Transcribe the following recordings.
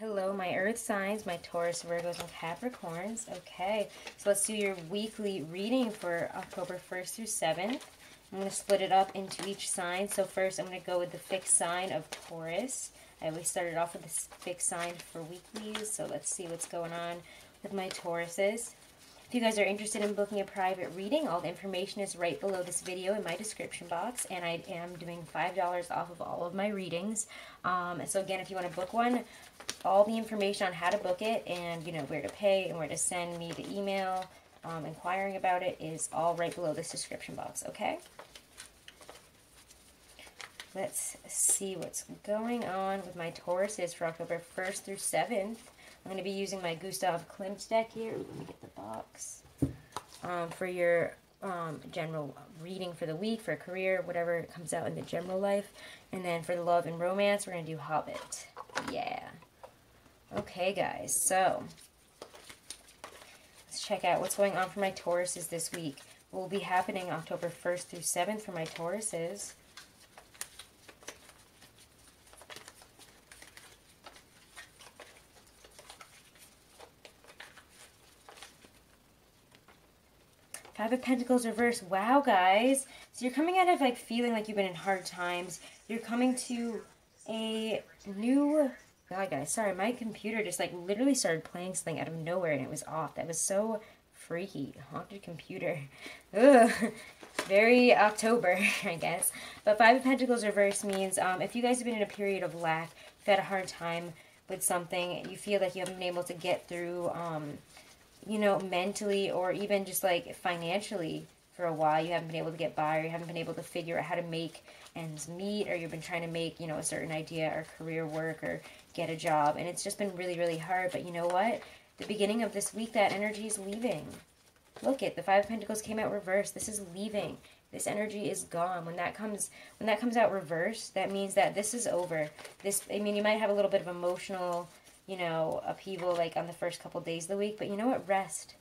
Hello, my earth signs, my Taurus, Virgos, and Capricorns. Okay, so let's do your weekly reading for October 1st through 7th. I'm going to split it up into each sign. So first, I'm going to go with the fixed sign of Taurus. I always started off with this fixed sign for weeklies, so let's see what's going on with my Tauruses. If you guys are interested in booking a private reading, all the information is right below this video in my description box, and I am doing $5 off of all of my readings. So again, if you want to book one, all the information on how to book it and where to pay and where to send me the email inquiring about it is all right below this description box, okay? Let's see what's going on with my Tauruses for October 1st through 7th. I'm going to be using my Gustav Klimt deck here. Let me get the box. For your general reading for the week, for career, whatever comes out in the general life. And then for the love and romance, we're going to do Hobbit. Yeah. Okay, guys. So, let's check out what's going on for my Tauruses this week. What will be happening October 1st through 7th for my Tauruses. Five of Pentacles reversed. Wow, guys. So you're coming out of like feeling like you've been in hard times. You're coming to a new... God, guys, sorry. My computer just like literally started playing something out of nowhere and it was off. That was so freaky. Haunted computer. Ugh. Very October, I guess. But Five of Pentacles reversed means if you guys have been in a period of lack, you've had a hard time with something, you feel like you haven't been able to get through... mentally or even just like financially for a while, you haven't been able to get by, or you haven't been able to figure out how to make ends meet, or you've been trying to make, a certain idea or career work or get a job, and it's just been really, really hard. But you know what? The beginning of this week, that energy is leaving. Look it, the Five of Pentacles came out reversed. This is leaving. This energy is gone. When that comes out reversed, that means that this is over. You might have a little bit of emotional upheaval like on the first couple days of the week, but you know what? Rest.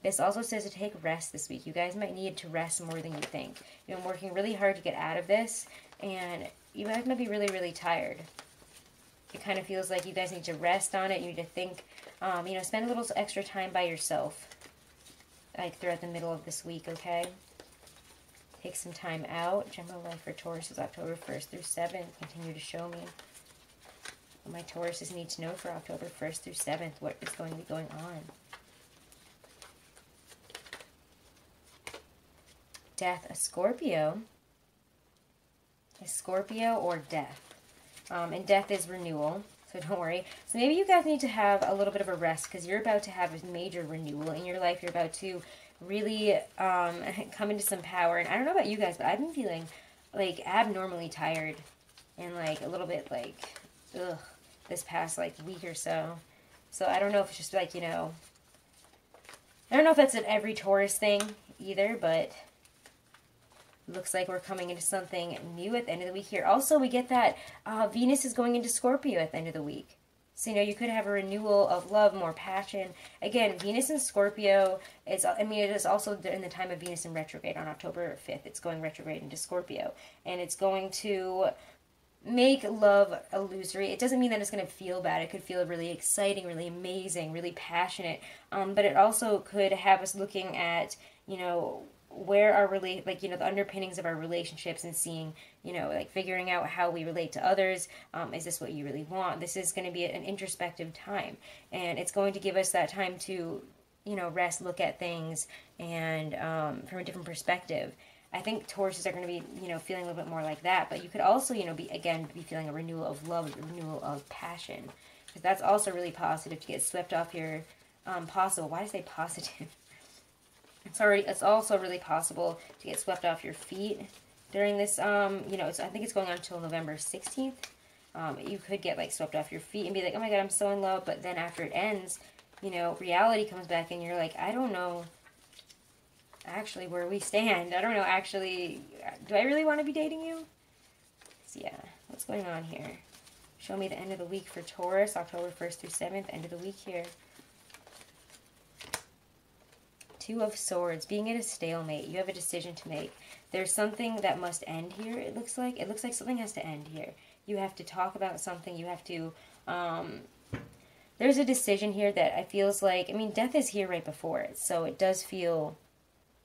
This also says to take rest this week. You guys might need to rest more than you think. You've been working really hard to get out of this, and you guys might be really, really tired. It kind of feels like you guys need to rest on it. You need to think, spend a little extra time by yourself, like throughout the middle of this week, okay? Take some time out. General life for Taurus is October 1st through 7th. Continue to show me. My Tauruses need to know for October 1st through 7th what is going to be going on. Death, a Scorpio. A Scorpio or death. And death is renewal, so don't worry. So maybe you guys need to have a little bit of a rest because you're about to have a major renewal in your life. You're about to really come into some power. And I don't know about you guys, but I've been feeling like abnormally tired and like a little bit like, ugh, this past like week or so. So I don't know if it's just like, I don't know if that's an every Taurus thing either, but looks like we're coming into something new at the end of the week here. Also, we get that Venus is going into Scorpio at the end of the week. So, you could have a renewal of love, more passion. Again, Venus in Scorpio is, it is also in the time of Venus in retrograde on October 5th. It's going retrograde into Scorpio. And it's going to make love illusory. It doesn't mean that it's going to feel bad. It could feel really exciting, really amazing, really passionate. But it also could have us looking at, where our the underpinnings of our relationships and seeing, figuring out how we relate to others. Is this what you really want? This is going to be an introspective time, and it's going to give us that time to, rest, look at things, and from a different perspective. I think Tauruses are going to be, feeling a little bit more like that. But you could also, be feeling a renewal of love, a renewal of passion. Because that's also really positive to get swept off your, possible. Why did I say positive? It's also really possible to get swept off your feet during this, I think it's going on until November 16th. You could get, like, swept off your feet and be like, oh my God, I'm so in love. But then after it ends, reality comes back and you're like, I don't know actually where we stand. I don't know actually, do I really want to be dating you? So yeah, what's going on here? Show me the end of the week for Taurus, October 1st through 7th, end of the week here. Two of Swords, being at a stalemate. You have a decision to make. There's something that must end here, it looks like. It looks like something has to end here. You have to talk about something. You have to there's a decision here that I feels like, I mean, death is here right before it. So it does feel,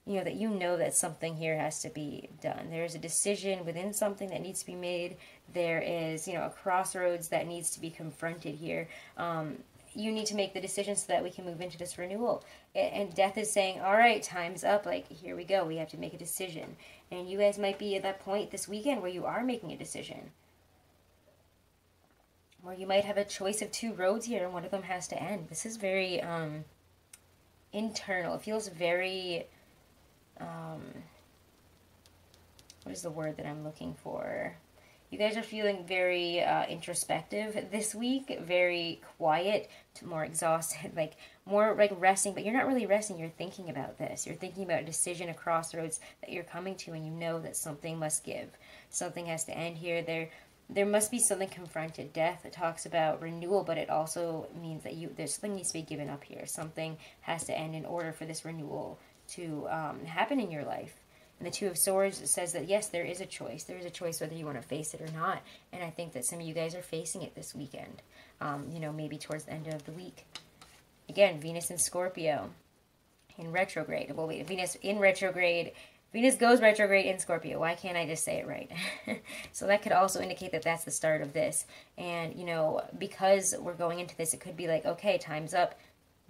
that that something here has to be done. There's a decision within something that needs to be made. There is, a crossroads that needs to be confronted here. You need to make the decision so that we can move into this renewal. And death is saying, all right, time's up. Like, here we go. We have to make a decision. And you guys might be at that point this weekend where you are making a decision. Or you might have a choice of two roads here and one of them has to end. This is very internal. It feels very... what is the word that I'm looking for? You guys are feeling very introspective this week, very quiet, more exhausted, like more like resting, but you're not really resting. You're thinking about this. You're thinking about a decision, a crossroads that you're coming to, and you know that something must give. Something has to end here. There must be something confronted. Death, it talks about renewal, but it also means that there's something needs to be given up here. Something has to end in order for this renewal to happen in your life. And the Two of Swords says that, yes, there is a choice. There is a choice whether you want to face it or not. And I think that some of you guys are facing it this weekend. Maybe towards the end of the week. Again, Venus in Scorpio in retrograde. Well, wait, Venus in retrograde. Venus goes retrograde in Scorpio. Why can't I just say it right? So that could also indicate that that's the start of this. And, because we're going into this, it could be like, okay, time's up.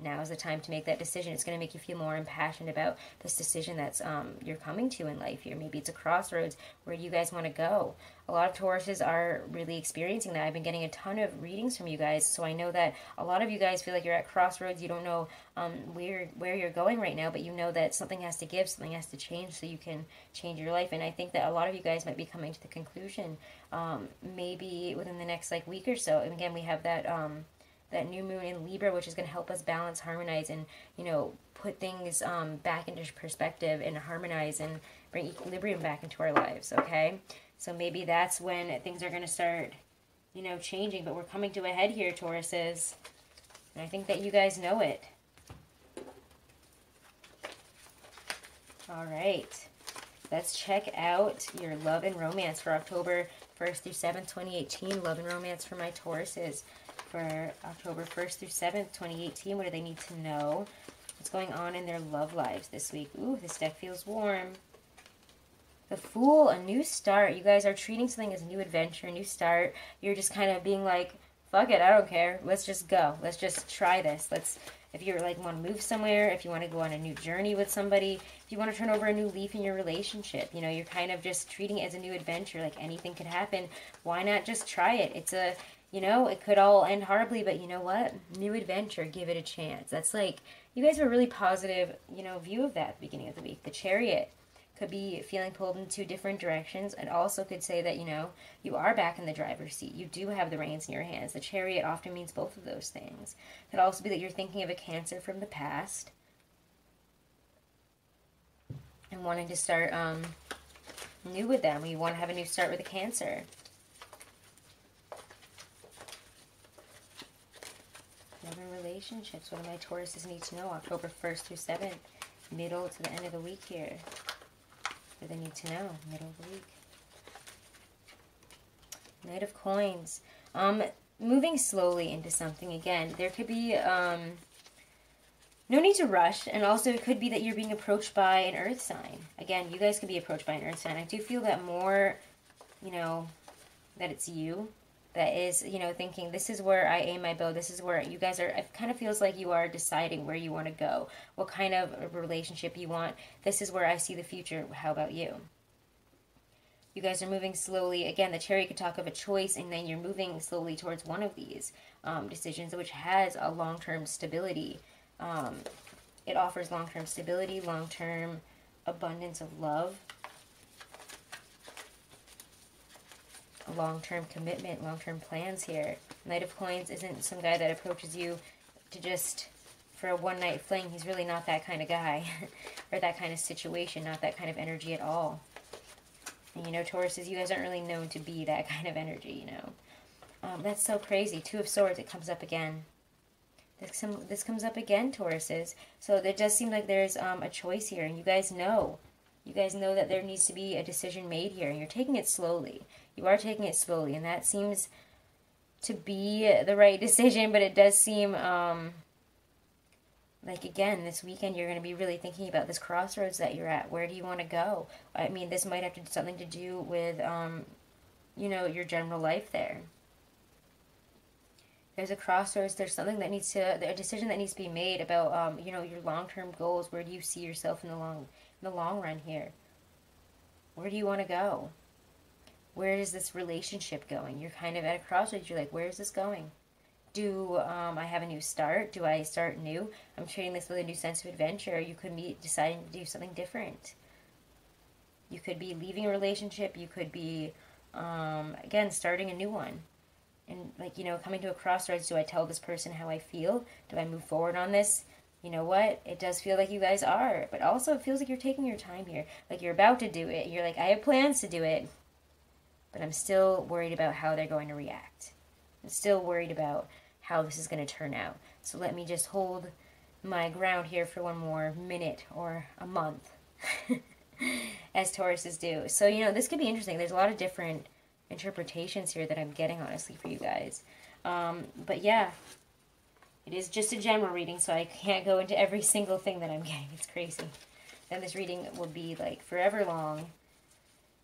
Now is the time to make that decision. It's going to make you feel more impassioned about this decision that's you're coming to in life here. Maybe it's a crossroads where you guys want to go. A lot of Tauruses are really experiencing that. I've been getting a ton of readings from you guys, so I know that a lot of you guys feel like you're at crossroads. You don't know where you're going right now, but you know that something has to give, something has to change so you can change your life. And I think that a lot of you guys might be coming to the conclusion maybe within the next week or so. And again, we have that new moon in Libra, which is going to help us balance, harmonize, and, put things back into perspective and harmonize and bring equilibrium back into our lives, okay? So maybe that's when things are going to start, changing. But we're coming to a head here, Tauruses. And I think that you guys know it. All right. Let's check out your love and romance for October 1st through 7th, 2018. Love and romance for my Tauruses. For October 1st through 7th, 2018, what do they need to know? What's going on in their love lives this week? Ooh, this deck feels warm. The Fool, a new start. You guys are treating something as a new adventure, a new start. You're just kind of being like, fuck it, I don't care. Let's just go. Let's just try this. If you want to move somewhere, if you want to go on a new journey with somebody, if you want to turn over a new leaf in your relationship, you're kind of just treating it as a new adventure. Like anything could happen. Why not just try it? It's a... it could all end horribly, but you know what? New adventure, give it a chance. That's you guys have a really positive, view of that at the beginning of the week. The Chariot could be feeling pulled in two different directions. It also could say that, you are back in the driver's seat. You do have the reins in your hands. The Chariot often means both of those things. It could also be that you're thinking of a Cancer from the past and wanting to start new with them. You want to have a new start with a Cancer. Love and relationships. What do my Tauruses need to know? October 1st through 7th. Middle to the end of the week here. What do they need to know? Middle of the week. Knight of Coins. Moving slowly into something again. There could be no need to rush. And also it could be that you're being approached by an earth sign. Again, you guys could be approached by an earth sign. I do feel that more, that it's you that is, thinking, this is where I aim my bow. This is where you guys are. It kind of feels like you are deciding where you want to go, what kind of relationship you want. This is where I see the future. How about you? You guys are moving slowly. Again, the Chariot could talk of a choice, and then you're moving slowly towards one of these decisions, which has a long-term stability. It offers long-term stability, long-term abundance of love, long-term commitment, long-term plans here. Knight of Coins isn't some guy that approaches you to just for a one-night fling. He's really not that kind of guy or that kind of situation, not that kind of energy at all. And Tauruses, you guys aren't really known to be that kind of energy, That's so crazy. Two of Swords, it comes up again. This comes up again, Tauruses. So there does seem like there's a choice here, and you guys know. You guys know that there needs to be a decision made here, and you're taking it slowly. You are taking it slowly, and that seems to be the right decision, but it does seem like, again, this weekend you're going to be really thinking about this crossroads that you're at. Where do you want to go? I mean, this might have something to do with, you know, your general life there. There's a crossroads. There's something that needs to, a decision that needs to be made about, you know, your long-term goals. Where do you see yourself in the long run here? Where do you want to go? Where is this relationship going? You're kind of at a crossroads. You're like, where is this going? Do I have a new start? Do I start new? I'm treating this with a new sense of adventure. You could be deciding to do something different. You could be leaving a relationship. You could be, again, starting a new one. And, like, you know, coming to a crossroads. Do I tell this person how I feel? Do I move forward on this? You know what? It does feel like you guys are. But also it feels like you're taking your time here. Like you're about to do it. You're like, I have plans to do it. But I'm still worried about how they're going to react. I'm still worried about how this is going to turn out. So let me just hold my ground here for one more minute or a month, as Tauruses do. So, you know, this could be interesting. There's a lot of different interpretations here that I'm getting, honestly, for you guys. But yeah, it is just a general reading, so I can't go into every single thing that I'm getting. It's crazy. Then this reading will be, like, forever long.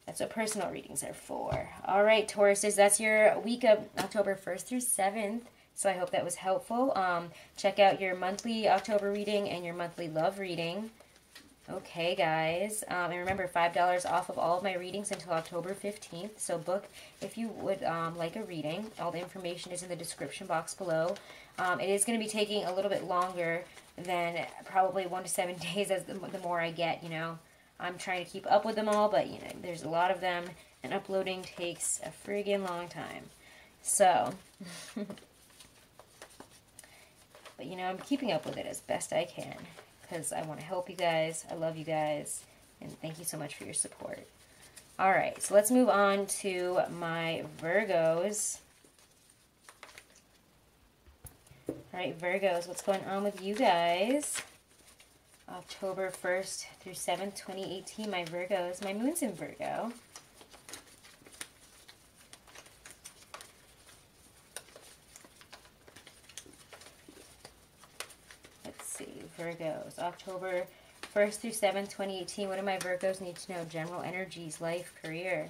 That's what personal readings are for. All right, Tauruses, that's your week of October 1st through 7th. So I hope that was helpful. Check out your monthly October reading and your monthly love reading. Okay, guys. And remember, $5 off of all of my readings until October 15th. So book if you would like a reading. All the information is in the description box below. It is going to be taking a little bit longer than probably 1 to 7 days as the more I get, you know. I'm trying to keep up with them all, but, you know, there's a lot of them, and uploading takes a friggin' long time. So, but, you know, I'm keeping up with it as best I can, because I want to help you guys, I love you guys, and thank you so much for your support. Alright, so let's move on to my Virgos. Alright, Virgos, what's going on with you guys? October 1st through 7th, 2018, my Virgos. My moon's in Virgo. Let's see, Virgos. October 1st through 7th, 2018. What do my Virgos need to know? General energies, life, career.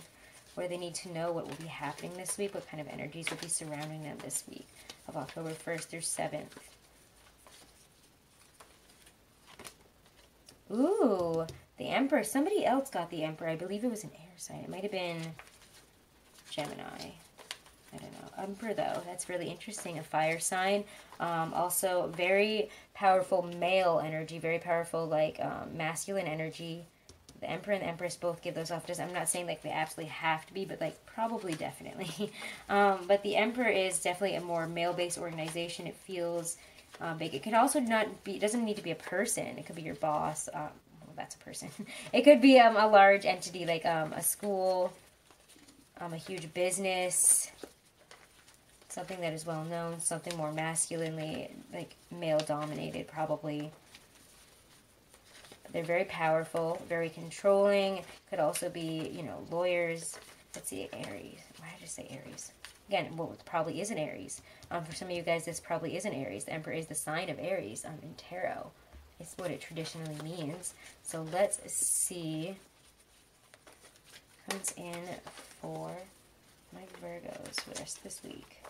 What do they need to know? What will be happening this week? What kind of energies will be surrounding them this week of October 1st through 7th? Ooh, the Emperor. Somebody else got the Emperor. I believe it was an air sign. It might have been Gemini. I don't know. Emperor, though. That's really interesting. A fire sign. Also, very powerful male energy. Very powerful, like, masculine energy. The Emperor and the Empress both give those off. I'm not saying, like, they absolutely have to be, but, like, probably definitely. But the Emperor is definitely a more male-based organization. It feels... big. It could also not be, it doesn't need to be a person. It could be your boss. Well, that's a person. It could be a large entity, like a school, a huge business, something that is well known, something more masculinely, like male dominated probably. They're very powerful, very controlling. Could also be, you know, lawyers. Let's see, Aries. Why did I just say Aries? Again, well, it probably is an Aries. For some of you guys, this probably is an Aries. The Emperor is the sign of Aries in tarot. It's what it traditionally means. So let's see. Comes in for my Virgos for the rest of this week.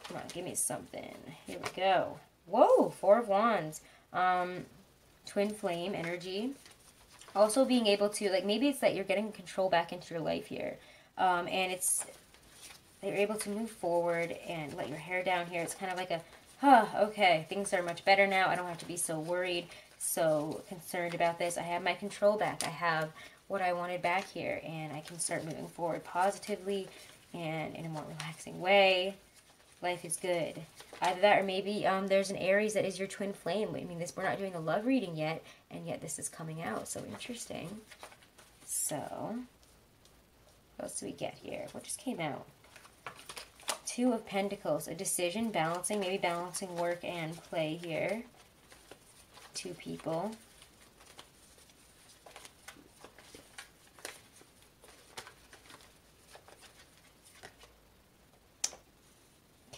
Come on, give me something. Here we go. Whoa, Four of Wands. Twin flame energy. Also being able to, like, maybe it's that you're getting control back into your life here. And it's... They're able to move forward and let your hair down here. It's kind of like a, okay, things are much better now. I don't have to be so worried, so concerned about this. I have my control back. I have what I wanted back here, and I can start moving forward positively and in a more relaxing way. Life is good. Either that or maybe there's an Aries that is your twin flame. I mean, we're not doing a love reading yet, and yet this is coming out. So interesting. So, what else do we get here? What just came out? Two of Pentacles, a decision, balancing, maybe balancing work and play here. Two people.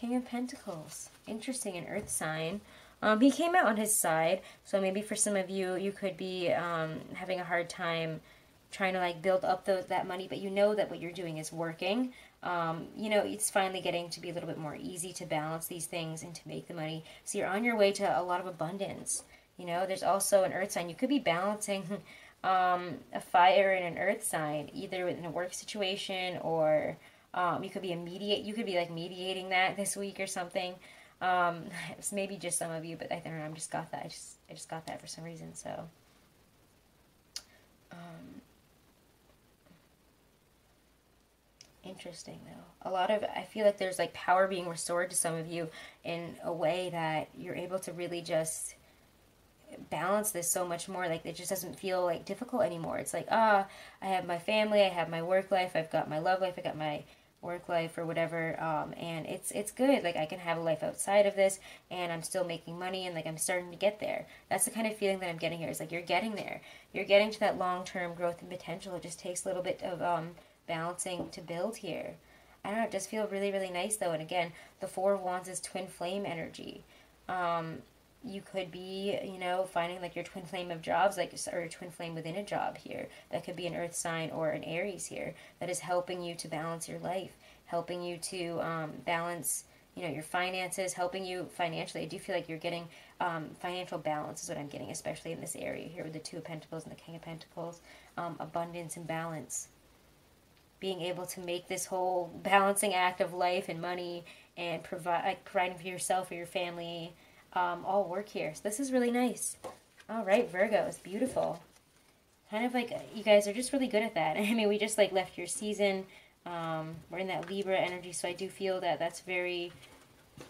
King of Pentacles. Interesting, an earth sign. He came out on his side, so maybe for some of you, you could be having a hard time trying to like build up that money, but you know that what you're doing is working. You know, it's finally getting to be a little bit more easy to balance these things and to make the money. So you're on your way to a lot of abundance. You know, there's also an earth sign. You could be balancing a fire and an earth sign, either in a work situation or you could be like mediating that this week or something. It's maybe just some of you, but I don't know, I just got that. I just got that for some reason, so. Interesting, though. I feel like there's like power being restored to some of you in a way that you're able to really just balance this so much more. Like, it just doesn't feel like difficult anymore. It's like, I have my family, I have my work life, I've got my love life, I got my work life or whatever, and it's good. Like, I can have a life outside of this, and I'm still making money, and like I'm starting to get there. That's the kind of feeling that I'm getting here. It's like you're getting there. You're getting to that long-term growth and potential. It just takes a little bit of balancing to build here. I don't know, it does feel really, really nice though. And again, the Four of Wands is twin flame energy. You could be, you know, finding like your twin flame of jobs, like, or twin flame within a job here. That could be an earth sign or an Aries here that is helping you to balance your life, helping you to balance, you know, your finances, helping you financially. I do feel like you're getting financial balance is what I'm getting, especially in this area here with the Two of Pentacles and the King of Pentacles. Abundance and balance. Being able to make this whole balancing act of life and money and providing for yourself or your family all work here. So this is really nice. All right, Virgo, it's beautiful. Kind of like you guys are just really good at that. I mean, we just like left your season. We're in that Libra energy, so I do feel that that's very,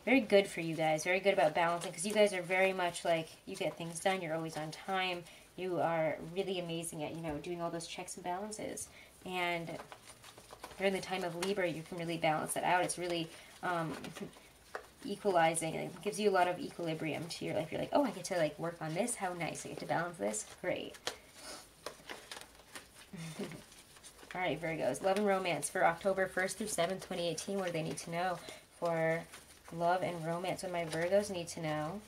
very good for you guys. Very good about balancing, because you guys are very much like, you get things done. You're always on time. You are really amazing at, you know, doing all those checks and balances. And during the time of Libra, you can really balance that out. It's really equalizing. It gives you a lot of equilibrium to your life. You're like, oh, I get to like work on this. How nice. I get to balance this. Great. All right, Virgos. Love and romance for October 1st through 7th, 2018. What do they need to know for love and romance? What my Virgos need to know.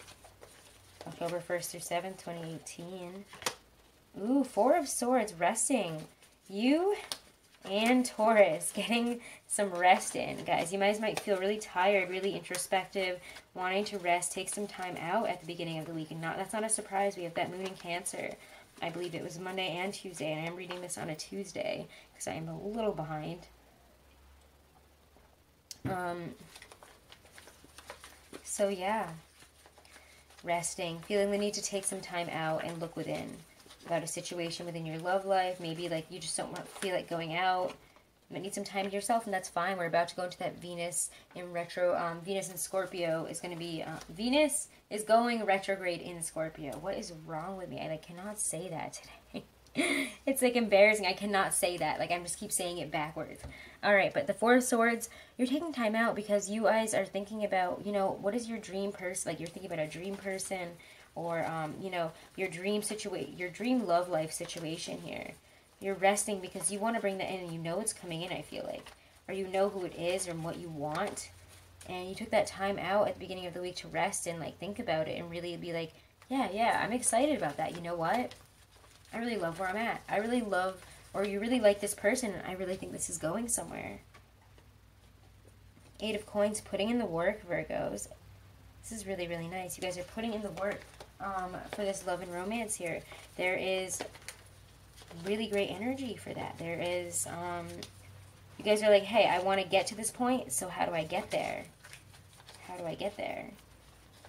October 1st through 7th, 2018. Ooh, Four of Swords. Resting. You and Taurus getting some rest in, guys. You guys might feel really tired, really introspective, wanting to rest. Take some time out at the beginning of the week. And that's not a surprise. We have that moon in Cancer. I believe it was Monday and Tuesday, and I am reading this on a Tuesday because I am a little behind. So yeah, resting, feeling the need to take some time out and look within about a situation within your love life. Maybe like you just don't feel like going out. You might need some time to yourself, and that's fine. We're about to go into that Venus in retro. Venus in Scorpio is going to be, Venus is going retrograde in Scorpio. What is wrong with me? I like cannot say that today. It's like embarrassing. I cannot say that. Like, I'm just keep saying it backwards. All right, but the Four of Swords, you're taking time out because you guys are thinking about, you know, what is your dream person? Like, you're thinking about a dream person, or you know, your dream love life situation here. You're resting because you want to bring that in, and you know it's coming in, I feel like, or you know who it is or what you want, and you took that time out at the beginning of the week to rest and like think about it and really be like, yeah, I'm excited about that. You know what? I really love where I'm at. I really love, or you really like this person, and I really think this is going somewhere. Eight of Coins, putting in the work, Virgos. This is really, really nice. You guys are putting in the work for this love and romance here. There is really great energy for that. There is, you guys are like, hey, I want to get to this point, so how do I get there? How do I get there?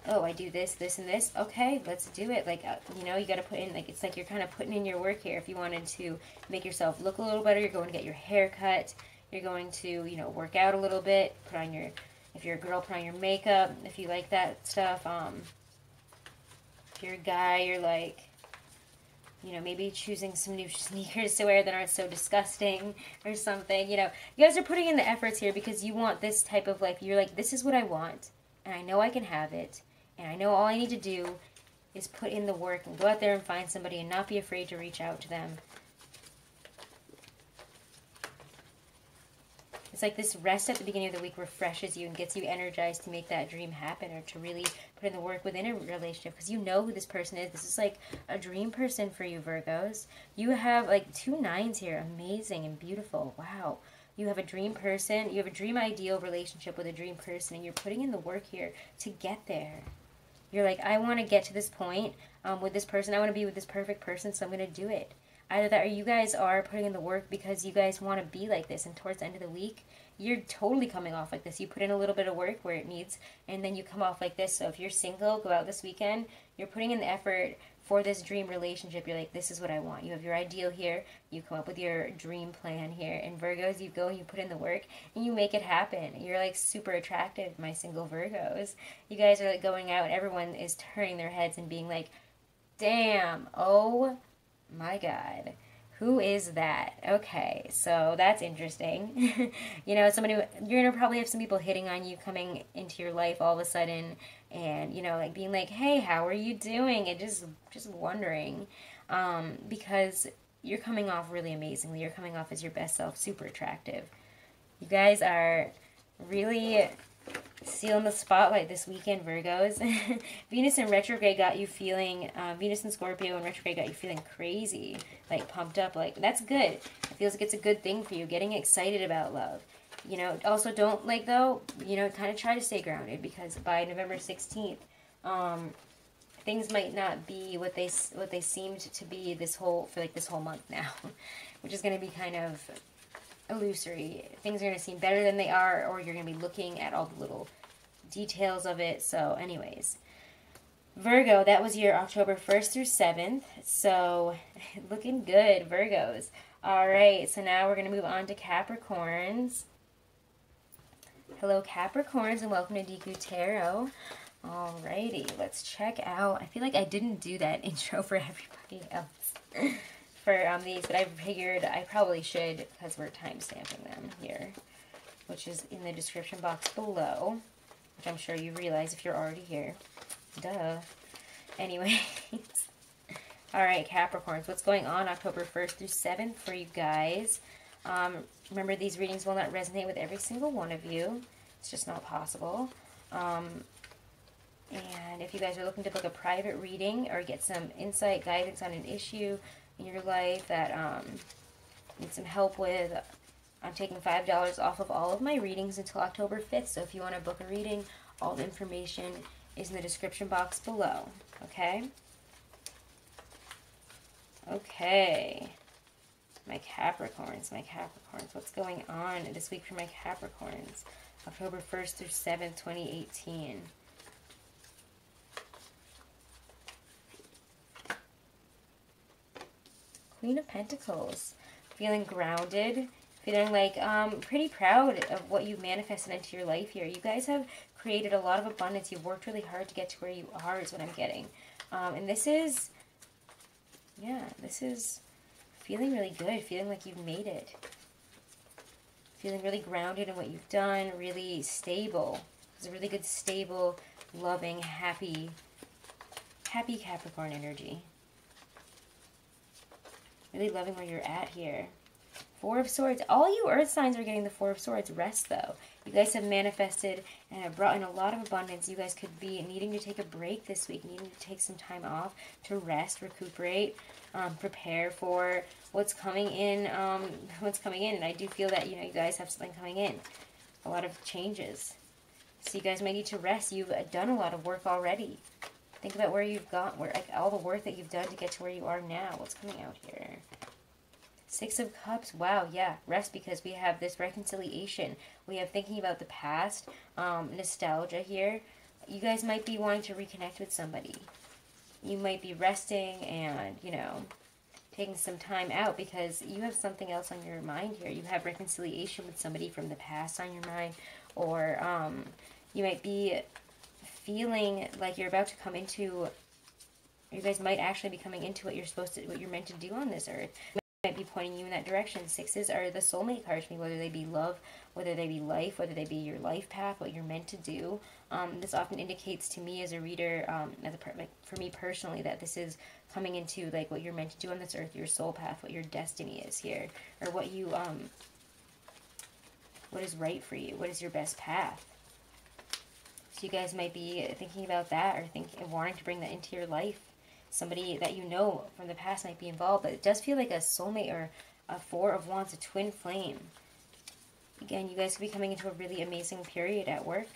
Oh, I do this, this, and this. Okay, let's do it. Like, you know, you got to put in, like, it's like you're kind of putting in your work here. If you wanted to make yourself look a little better, you're going to get your hair cut. You're going to, you know, work out a little bit. Put on your, if you're a girl, put on your makeup. If you like that stuff. If you're a guy, you're like, you know, maybe choosing some new sneakers to wear that aren't so disgusting or something. You know, you guys are putting in the efforts here because you want this type of life. You're like, this is what I want, and I know I can have it. And I know all I need to do is put in the work and go out there and find somebody and not be afraid to reach out to them. It's like this rest at the beginning of the week refreshes you and gets you energized to make that dream happen, or to really put in the work within a relationship, because you know who this person is. This is like a dream person for you, Virgos. You have like 2 9s here. Amazing and beautiful. Wow. You have a dream person. You have a dream ideal relationship with a dream person, and you're putting in the work here to get there. You're like, I want to get to this point with this person. I want to be with this perfect person, so I'm going to do it. Either that, or you guys are putting in the work because you guys want to be like this, and towards the end of the week, you're totally coming off like this. You put in a little bit of work where it needs, and then you come off like this. So if you're single, go out this weekend. You're putting in the effort for this dream relationship. You're like, this is what I want. You have your ideal here. You come up with your dream plan here. And Virgos, you go, you put in the work, and you make it happen. You're like super attractive, my single Virgos. You guys are like going out. Everyone is turning their heads and being like, damn, oh my God, who is that? Okay, so that's interesting. You know, somebody, you're gonna probably have some people hitting on you, coming into your life all of a sudden, and you know, like being like, hey, how are you doing? And just wondering, because you're coming off really amazingly. You're coming off as your best self, super attractive. You guys are really stealing the spotlight this weekend, Virgos. Venus in retrograde got you feeling, Venus in Scorpio in retrograde got you feeling crazy, like pumped up. Like, that's good. It feels like it's a good thing for you, getting excited about love. You know, also don't, like, though, you know, kind of try to stay grounded, because by November 16th, things might not be what they seemed to be for this whole month now, which is going to be kind of illusory. Things are going to seem better than they are, or you're going to be looking at all the little details of it. So anyways, Virgo, that was your October 1st through 7th. So looking good, Virgos. All right, so now we're going to move on to Capricorns. Hello, Capricorns, and welcome to Deku Tarot. Alrighty, let's check out. I feel like I didn't do that intro for everybody else. For these, but I figured I probably should, because we're time stamping them here, which is in the description box below, which I'm sure you realize if you're already here. Duh. Anyways. Alright, Capricorns, what's going on October 1st through 7th for you guys? Remember, these readings will not resonate with every single one of you. It's just not possible. And if you guys are looking to book a private reading or get some insight, guidance on an issue in your life that need some help with, I'm taking $5 off of all of my readings until October 5th. So if you want to book a reading, all the information is in the description box below. Okay? Okay. My Capricorns, what's going on this week for my Capricorns? October 1st through 7th, 2018. Queen of Pentacles. Feeling grounded. Feeling like pretty proud of what you've manifested into your life here. You guys have created a lot of abundance. You've worked really hard to get to where you are, is what I'm getting. And this is, yeah, this is feeling really good. Feeling like you've made it. Feeling really grounded in what you've done. Really stable. It's a really good, stable, loving, happy Capricorn energy. Really loving where you're at here. Four of Swords. All you Earth signs are getting the Four of Swords. Rest, though. You guys have manifested and have brought in a lot of abundance. You guys could be needing to take a break this week, needing to take some time off to rest, recuperate, prepare for what's coming in. And I do feel that, you know, you guys have something coming in. A lot of changes. So you guys may need to rest. You've done a lot of work already. Think about where you've gone, like all the work that you've done to get to where you are now. What's coming out here? Six of Cups. Wow, yeah. Rest, because we have this reconciliation. We have thinking about the past, nostalgia here. You guys might be wanting to reconnect with somebody. You might be resting and, you know, taking some time out because you have something else on your mind here. You have reconciliation with somebody from the past on your mind, or you might be feeling like you're about to come into, you guys might actually be coming into what you're meant to do on this earth. Might be pointing you in that direction. Sixes are the soulmate cards for me, whether they be love, whether they be life, whether they be your life path, what you're meant to do. This often indicates to me as a reader, for me personally, that this is coming into like what you're meant to do on this earth, your soul path, what your destiny is here, or what what is right for you, what is your best path. So you guys might be thinking about that, or wanting to bring that into your life. Somebody that you know from the past might be involved, but it does feel like a soulmate or a Four of Wands, a twin flame. Again, you guys could be coming into a really amazing period at work.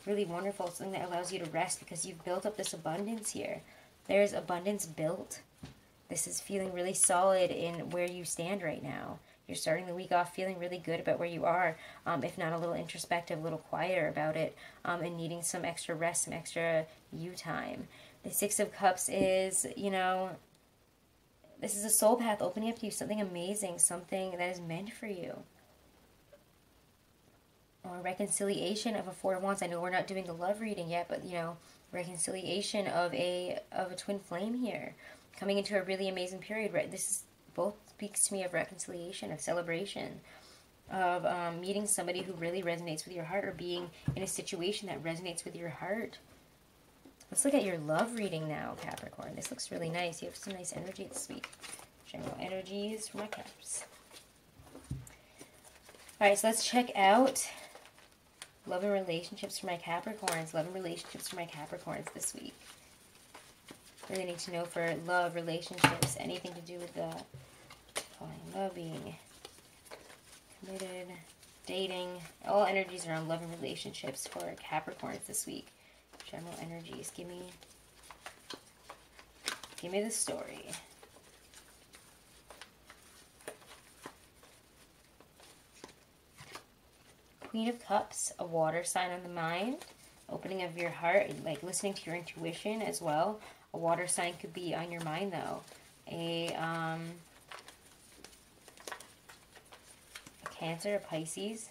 Really wonderful, something that allows you to rest because you've built up this abundance here. There's abundance built. This is feeling really solid in where you stand right now. You're starting the week off feeling really good about where you are, if not a little introspective, a little quieter about it, and needing some extra rest, some extra you time. The Six of Cups is, you know, this is a soul path opening up to you, something amazing, something that is meant for you. Or reconciliation of a Four of Wands. I know we're not doing the love reading yet, but, you know, reconciliation of a twin flame here. Coming into a really amazing period. Right? This is both speaks to me of reconciliation, of celebration, of meeting somebody who really resonates with your heart, or being in a situation that resonates with your heart. Let's look at your love reading now, Capricorn. This looks really nice. You have some nice energy this week. General energies for my Caps. Alright, so let's check out love and relationships for my Capricorns. Love and relationships for my Capricorns this week. Really need to know for love, relationships, anything to do with the loving, committed, dating. All energies around love and relationships for Capricorns this week. General energies. Give me the story. Queen of Cups, a water sign on the mind. Opening of your heart, like listening to your intuition as well. A water sign could be on your mind though. A Cancer, a Pisces,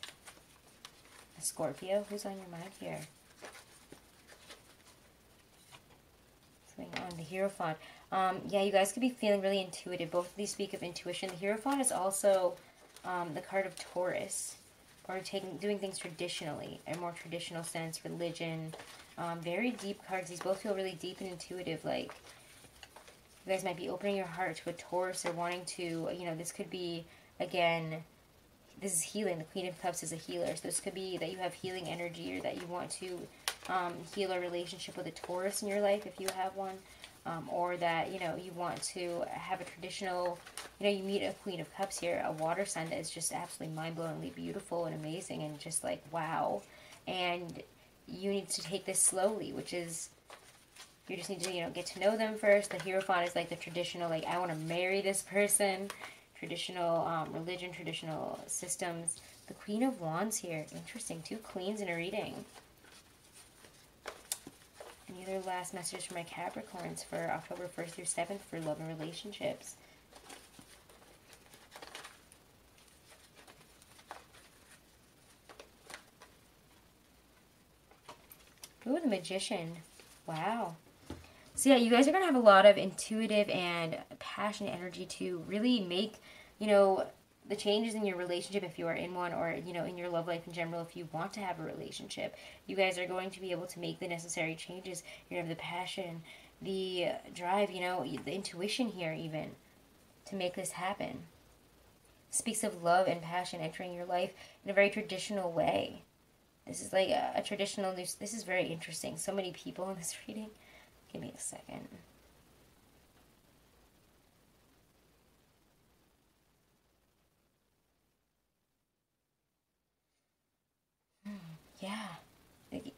a Scorpio. Who's on your mind here? What's going on? The Hierophant. Yeah, you guys could be feeling really intuitive. Both of these speak of intuition. The Hierophant is also the card of Taurus, or doing things traditionally, in a more traditional sense, religion. Very deep cards. These both feel really deep and intuitive. Like, you guys might be opening your heart to a Taurus, or wanting to, you know, this could be, again, this is healing. The Queen of Cups is a healer. So this could be that you have healing energy, or that you want to heal a relationship with a Taurus in your life, if you have one. Or that, you know, you want to have a traditional, you know, you meet a Queen of Cups here, a water sign that is just absolutely mind-blowingly beautiful and amazing and just like, wow. And you need to take this slowly, which is, you just need to, you know, get to know them first. The Hierophant is like the traditional, like, I want to marry this person. Traditional religion, traditional systems. The Queen of Wands here. Interesting. 2 queens in a reading. Any other last messages for my Capricorns for October 1st through 7th for love and relationships? Ooh, the Magician. Wow. So yeah, you guys are going to have a lot of intuitive and passionate energy to really make, you know, the changes in your relationship if you are in one, or, you know, in your love life in general if you want to have a relationship. You guys are going to be able to make the necessary changes. You're going to have the passion, the drive, you know, the intuition here even to make this happen. Speaks of love and passion entering your life in a very traditional way. This is like a traditional news. This is very interesting. So many people in this reading. Give me a second. Yeah.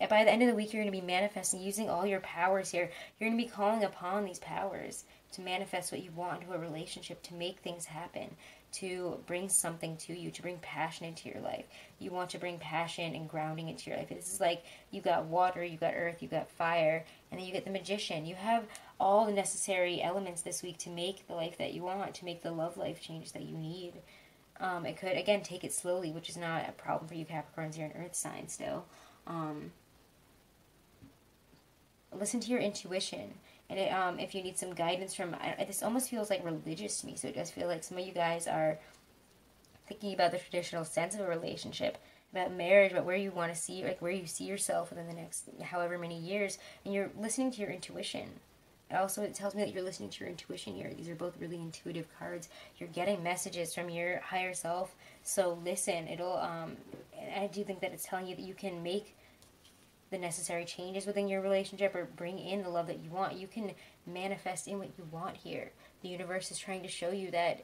By the end of the week, you're going to be manifesting, using all your powers here. You're going to be calling upon these powers to manifest what you want into a relationship, to make things happen, to bring something to you, to bring passion into your life. You want to bring passion and grounding into your life. This is like, you got water, you got earth, you got fire, and then you get the Magician. You have all the necessary elements this week to make the life that you want, to make the love life change that you need. It could, again, take it slowly, which is not a problem for you Capricorns. You're an earth sign still. Listen to your intuition. And if you need some guidance from, this almost feels like religious to me. So it does feel like some of you guys are thinking about the traditional sense of a relationship, about marriage, about where you want to see, like where you see yourself within the next however many years. And you're listening to your intuition. Also, it tells me that you're listening to your intuition here. These are both really intuitive cards. You're getting messages from your higher self. So listen, it'll, I do think that it's telling you that you can make the necessary changes within your relationship or bring in the love that you want. You can manifest in what you want here. The universe is trying to show you that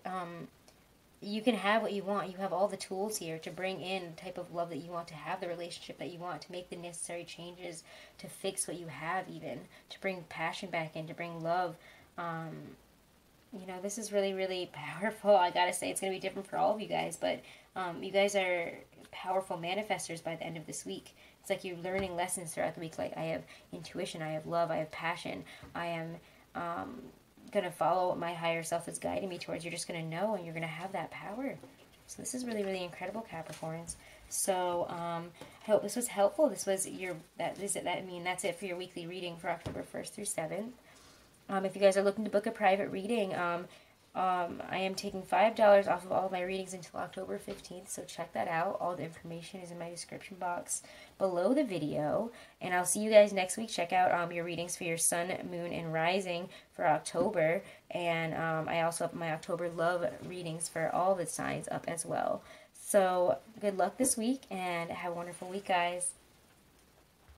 you can have what you want. You have all the tools here to bring in the type of love that you want, to have the relationship that you want, to make the necessary changes, to fix what you have even, to bring passion back in, to bring love. You know, this is really, really powerful. I gotta say, it's gonna be different for all of you guys, but you guys are powerful manifestors by the end of this week. It's like you're learning lessons throughout the week. Like, I have intuition, I have love, I have passion. I am going to follow what my higher self is guiding me towards. You're just going to know, and you're going to have that power. So this is really, really incredible, Capricorns. So I hope this was helpful. This was that's it for your weekly reading for October 1st through 7th. If you guys are looking to book a private reading, I am taking $5 off of all of my readings until October 15th, so check that out. All the information is in my description box below the video, and I'll see you guys next week. Check out your readings for your sun, moon, and rising for October, and I also have my October love readings for all the signs up as well. So good luck this week, and have a wonderful week, guys.